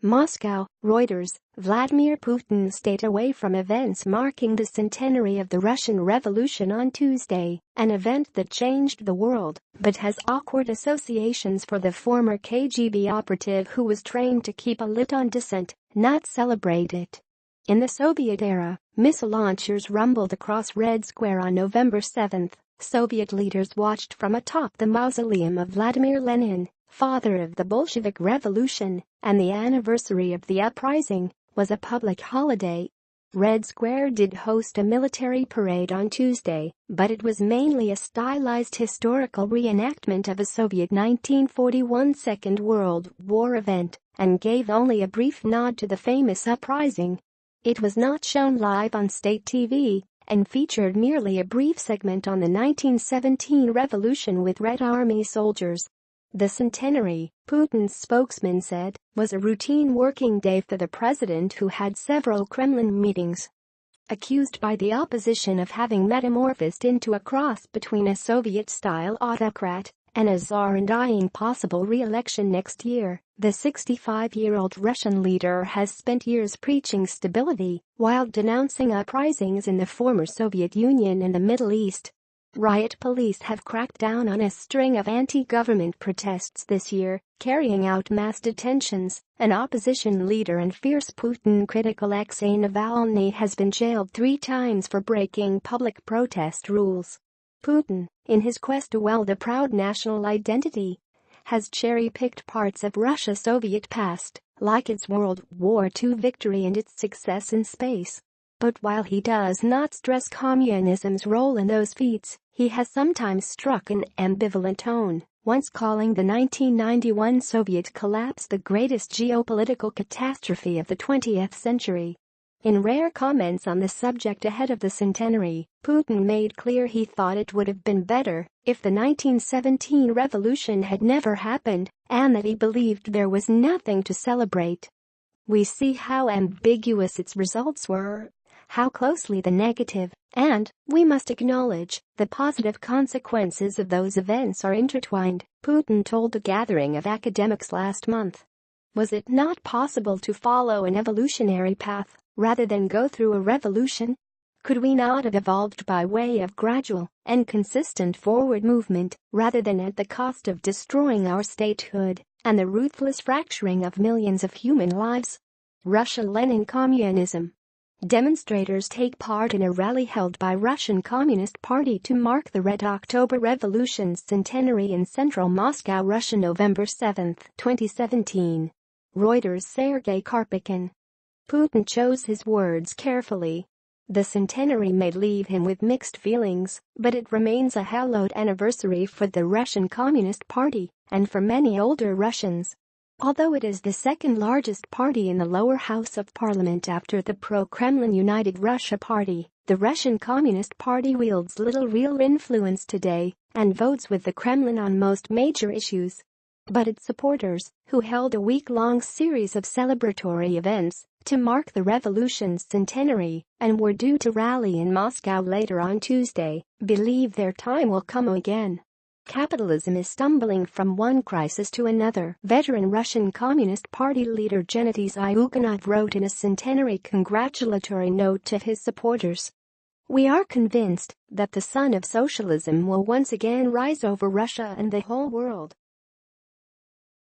Moscow, Reuters. Vladimir Putin stayed away from events marking the centenary of the Russian Revolution on Tuesday, an event that changed the world, but has awkward associations for the former KGB operative who was trained to keep a lid on dissent, not celebrate it. In the Soviet era, missile launchers rumbled across Red Square on November 7. Soviet leaders watched from atop the mausoleum of Vladimir Lenin, father of the Bolshevik Revolution, and the anniversary of the uprising was a public holiday. Red Square did host a military parade on Tuesday, but it was mainly a stylized historical reenactment of a Soviet 1941 Second World War event and gave only a brief nod to the famous uprising. It was not shown live on state TV and featured merely a brief segment on the 1917 revolution with Red Army soldiers. The centenary, Putin's spokesman said, was a routine working day for the president who had several Kremlin meetings. Accused by the opposition of having metamorphosed into a cross between a Soviet-style autocrat and a czar and eyeing possible re-election next year, the 65-year-old Russian leader has spent years preaching stability while denouncing uprisings in the former Soviet Union and the Middle East. Riot police have cracked down on a string of anti-government protests this year, carrying out mass detentions. An opposition leader and fierce Putin-critical Alexei Navalny has been jailed 3 times for breaking public protest rules. Putin, in his quest to wield a proud national identity, has cherry-picked parts of Russia's Soviet past, like its World War II victory and its success in space. But while he does not stress communism's role in those feats, he has sometimes struck an ambivalent tone, once calling the 1991 Soviet collapse the greatest geopolitical catastrophe of the 20th century. In rare comments on the subject ahead of the centenary, Putin made clear he thought it would have been better if the 1917 revolution had never happened, and that he believed there was nothing to celebrate. We see how ambiguous its results were, how closely the negative, and, we must acknowledge, the positive consequences of those events are intertwined, Putin told a gathering of academics last month. Was it not possible to follow an evolutionary path rather than go through a revolution? Could we not have evolved by way of gradual and consistent forward movement rather than at the cost of destroying our statehood and the ruthless fracturing of millions of human lives? Russia-Lenin communism. Demonstrators take part in a rally held by Russian Communist Party to mark the Red October Revolution's centenary in central Moscow, Russia, November 7, 2017. Reuters. Sergei Karpykin. Putin chose his words carefully. The centenary may leave him with mixed feelings, but it remains a hallowed anniversary for the Russian Communist Party and for many older Russians. Although it is the second largest party in the lower house of parliament after the pro-Kremlin United Russia Party, the Russian Communist Party wields little real influence today and votes with the Kremlin on most major issues. But its supporters, who held a week-long series of celebratory events to mark the revolution's centenary and were due to rally in Moscow later on Tuesday, believe their time will come again. Capitalism is stumbling from one crisis to another, veteran Russian Communist Party leader Gennady Zyuganov wrote in a centenary congratulatory note to his supporters. We are convinced that the sun of socialism will once again rise over Russia and the whole world.